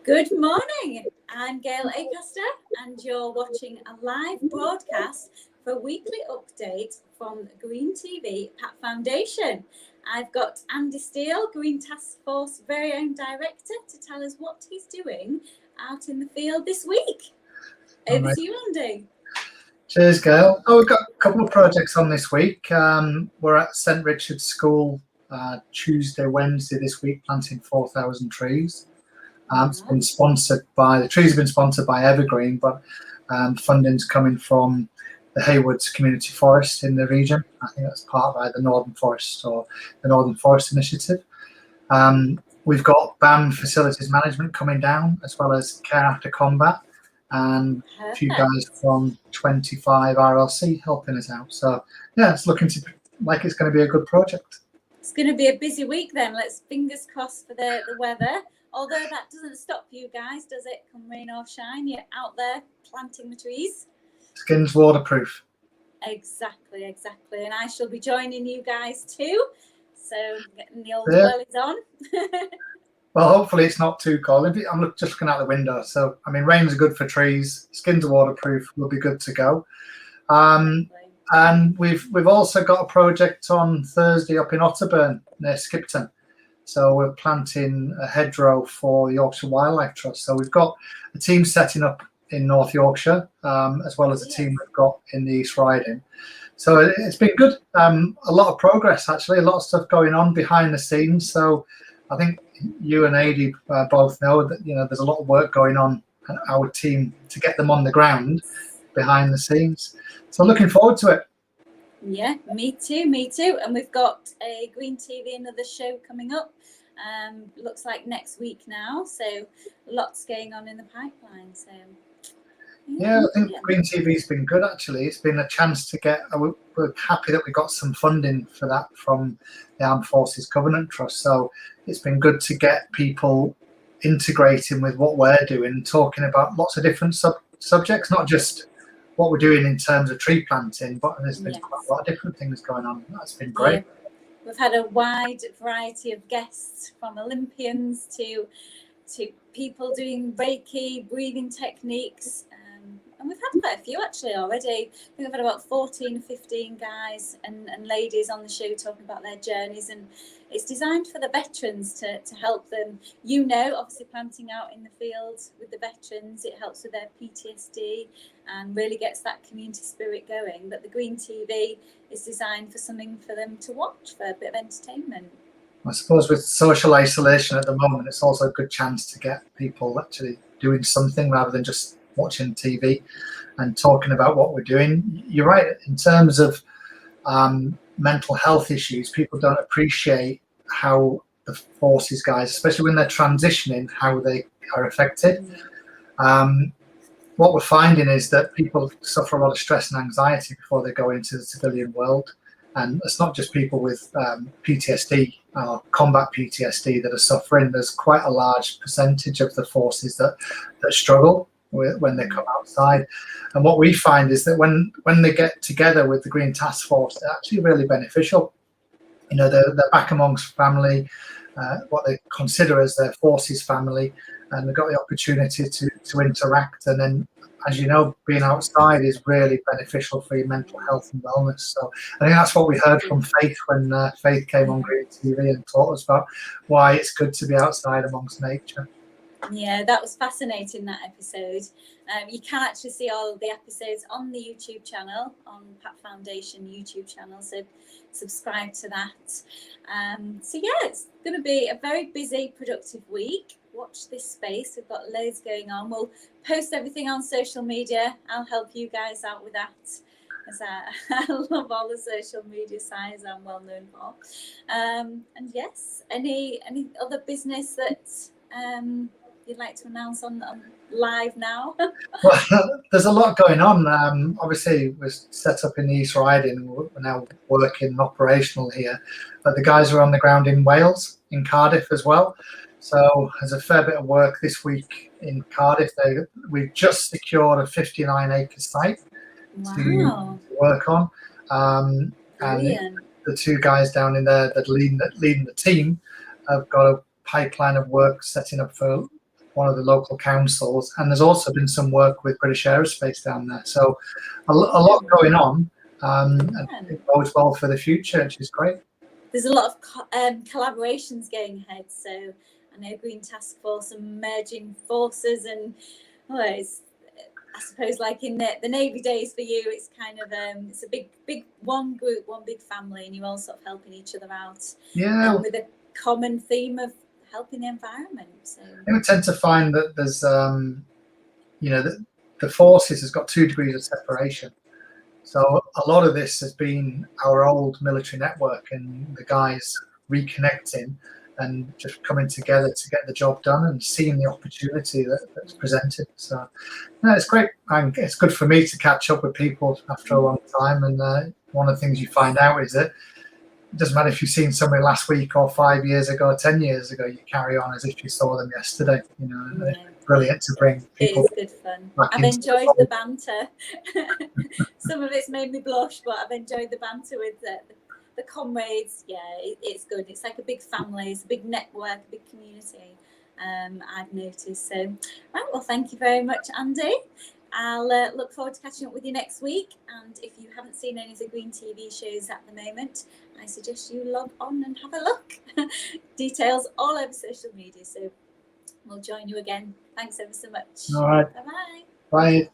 Good morning, I'm Gail Acaster and you're watching a live broadcast for a weekly update from Green TV PATT Foundation. I've got Andy Steele, Green Task Force very own director, to tell us what he's doing out in the field this week. Over to you, Andy. Cheers, Gail. We've got a couple of projects on this week. We're at St Richard's School Tuesday, Wednesday this week, planting 4,000 trees. It's been sponsored by, the trees have been sponsored by Evergreen, but funding's coming from the Haywoods Community Forest in the region. I think that's part of the Northern Forest or the Northern Forest Initiative. We've got BAM Facilities Management coming down, as well as Care After Combat, and a few guys from 25 RLC helping us out. So yeah, it's looking like it's going to be a good project. It's going to be a busy week then. Let's fingers crossed for the weather. Although that doesn't stop you guys, does it? Come rain or shine, you're out there planting the trees. Skin's waterproof. Exactly. And I shall be joining you guys too. So getting the old wellies on. Well, hopefully it's not too cold. I'm just looking out the window. So, I mean, rain's good for trees. Skins waterproof. We'll be good to go. And we've also got a project on Thursday up in Otterburn near Skipton. So we're planting a hedgerow for the Yorkshire Wildlife Trust. So we've got a team setting up in North Yorkshire, as well as a team we've got in the East Riding. So it's been good. A lot of progress, actually, a lot of stuff going on behind the scenes. So I think you and Adi both know that, you know, there's a lot of work going on at our team to get them on the ground behind the scenes. So looking forward to it. Yeah, me too. And we've got a Green TV, another show coming up. Looks like next week now. So lots going on in the pipeline. So yeah, I think Green TV's been good, actually. It's been a chance to get, we're happy that we got some funding for that from the Armed Forces Covenant Trust. So it's been good to get people integrating with what we're doing, talking about lots of different subjects, not just what we're doing in terms of tree planting, but there's been quite a lot of different things going on. That's been great. Yeah. We've had a wide variety of guests, from Olympians to people doing Reiki, breathing techniques. And we've had quite a few actually already. I think we've had about 14 or 15 guys and ladies on the show talking about their journeys, and it's designed for the veterans to help them. You know, obviously planting out in the fields with the veterans, it helps with their PTSD and really gets that community spirit going. But the Green TV is designed for something for them to watch, for a bit of entertainment. I suppose with social isolation at the moment, it's also a good chance to get people actually doing something rather than just watching TV and talking about what we're doing. You're right, in terms of mental health issues, people don't appreciate how the forces guys, especially when they're transitioning, how they are affected. What we're finding is that people suffer a lot of stress and anxiety before they go into the civilian world. And it's not just people with PTSD or combat PTSD that are suffering. There's quite a large percentage of the forces that struggle when they come outside. And what we find is that when they get together with the Green Task Force, they're actually really beneficial. You know, they're back amongst family, what they consider as their forces family, and they've got the opportunity to interact. And then, as you know, being outside is really beneficial for your mental health and wellness. So I think that's what we heard from Faith when Faith came on Green TV and taught us about why it's good to be outside amongst nature. Yeah, that was fascinating, that episode. You can actually see all of the episodes on the YouTube channel, on PATT Foundation YouTube channel, so subscribe to that. So yeah, it's going to be a very busy, productive week. Watch this space, we've got loads going on. We'll post everything on social media. I'll help you guys out with that, as I love all the social media sites I'm well known for. And yes, any other business that you'd like to announce on live now? Well, there's a lot going on. Obviously, we're set up in the East Riding. We're now working operational here, but the guys are on the ground in Wales, in Cardiff as well. So there's a fair bit of work this week in Cardiff. We've just secured a 59-acre site to work on. And the two guys down in there that leading the team have got a pipeline of work setting up for one of the local councils, and there's also been some work with British Aerospace down there. So a lot going on, and it bodes well for the future, which is great. There's a lot of collaborations going ahead. So I know Green Task Force are merging forces, and it's, I suppose, like in the Navy days for you, it's kind of it's a big one group, one big family, and you're all sort of helping each other out. Yeah, with a common theme of helping the environment. So I tend to find that there's the forces has got 2 degrees of separation. So a lot of this has been our old military network and the guys reconnecting and just coming together to get the job done and seeing the opportunity that's presented. So it's great. And it's good for me to catch up with people after a long time. And one of the things you find out is that it doesn't matter if you've seen somebody last week or 5 years ago or 10 years ago, you carry on as if you saw them yesterday. Brilliant to bring people. It is good fun. I've enjoyed the banter. Some of it's made me blush, but I've enjoyed the banter with the comrades. Yeah, it's good. It's like a big family. It's a big network, a big community. I've noticed. So, right, well, thank you very much, Andy. I'll look forward to catching up with you next week. And if you haven't seen any of the Green TV shows at the moment, I suggest you log on and have a look. Details all over social media. So we'll join you again. Thanks ever so much. All right. Bye-bye. Bye.